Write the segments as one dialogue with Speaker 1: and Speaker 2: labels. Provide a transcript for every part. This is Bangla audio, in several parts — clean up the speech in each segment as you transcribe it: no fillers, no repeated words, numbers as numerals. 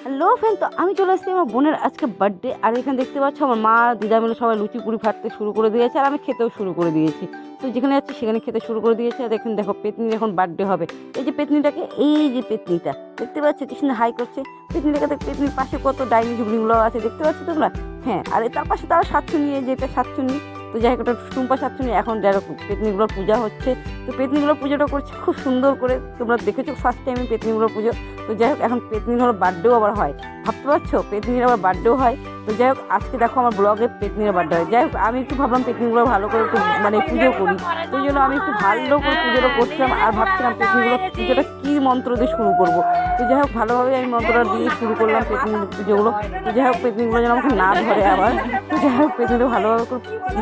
Speaker 1: হ্যালো ফ্রেন্ড, তো আমি চলে এসেছি আমার বোনের আজকে বার্থডে। আর এখানে দেখতে পাচ্ছ আমার মা দিদা মিলে সবাই লুচি পুরি ফাটতে শুরু করে দিয়েছে, আর আমি খেতেও শুরু করে দিয়েছি। তো যেখানে যাচ্ছি সেখানে খেতে শুরু করে দিয়েছে। আর এখানে দেখো পেতনির এখন বার্থডে হবে। এই যে পেতনিটাকে, এই যে পেতনিটা দেখতে পাচ্ছ কি সুন্দর হাই করছে। পেতনিটাকে পেতনির পাশে কত ডাইনি ঝুগড়িগুলো আছে দেখতে পাচ্ছ তোমরা। হ্যাঁ, আর তার পাশে তারা সাতচুনি, এই যে এটা সাতচুনি। তো যাই হোক, ওটা টুম্পা সাতচুনি। এখন যাই হোক পেতনিগুলোর পূজা হচ্ছে। তো পেতনিগুলোর পুজোটা করছে খুব সুন্দর করে, তোমরা দেখেছো ফার্স্ট টাইম পেতনিগুলোর পুজো। তো যাই হোক, এখন পেতনির হলো বার্থডেও আবার হয়, ভাবতে পারছো পেতনির আবার বার্থডেও হয়। তো যাই হোক, আজকে দেখো আমার ব্লগে পেতনির বার্থডে হয়। যাই হোক, আমি একটু ভাবলাম পেতনিগুলো ভালো করে একটু মানে পুজো করি। তো ওই জন্য আমি একটু ভালো করে পুজোটা করছিলাম, আর ভাবছিলাম পেতনিগুলো পুজোটা কী মন্ত্র দিয়ে শুরু করবো। তো যাই হোক, ভালোভাবে আমি মন্ত্রটা দিয়ে শুরু করলাম পেতনির পুজোগুলো। তো যাই হোক, পেতনিগুলো যেন আমাকে না ধরে আবার। তো যাই হোক, পেতনিটা ভালোভাবে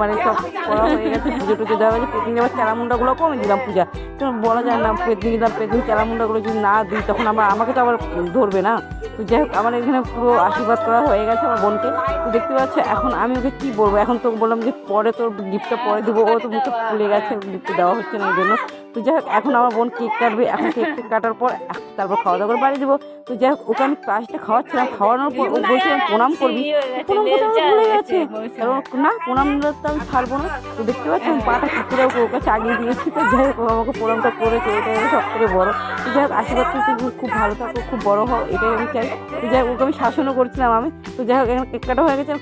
Speaker 1: মানে সব করা হয়ে গেছে, পুজো টুজো দেওয়া হয়েছে। পেতনি আবার চারামুন্ডাগুলো কমে দিলাম পূজা, তো বলা যায় না পেতনি চারামুন্ডাগুলো যদি না দিই তখন আমাকে তো আবার ধরবে না। তো যাই হোক, আমার এখানে পুরো আশীর্বাদ করা হয়ে গেছে আমার বোনকে। তো দেখতে পাচ্ছ, এখন আমি ওকে কী বলবো, এখন তো বললাম যে পরে তোর গিফটটা পরে দেবো। ও তো মুখে ফুলে গেছে, গিফট দেওয়া হচ্ছে না এই জন্য। তো যাই হোক, এখন আমার বোন কেক কাটবে। এখন কেক কাটার পর তারপর খাওয়া দাওয়া করে বাড়ি দেবো। তো যাই হোক, ওকে আমি পাশটা খাওয়াচ্ছিলাম, খাওয়ানোর পর ও বলছে প্রণাম করবি। প্রণাম করতে আমার ভুলে গেছে, কারণ না প্রণাম তো আমি ছাড়বো না। তো দেখতে পাচ্ছি আমি পাটা ঠাকুরে ওর কাছে আগিয়ে দিয়েছি। তো যাই হোক, ও আমাকে প্রণামটা করেছে, এটাই সব থেকে বড়ো। তো যাই হোক, আশীর্বাদ করতে খুব ভালো থাকো, খুব বড়ো হও, এটাই আমি চাই। তো যাই হোক, ওকে আমি শাসনও করছিলাম আমি। তো যাই হোক, এখন কেক কাটা হয়ে গেছে।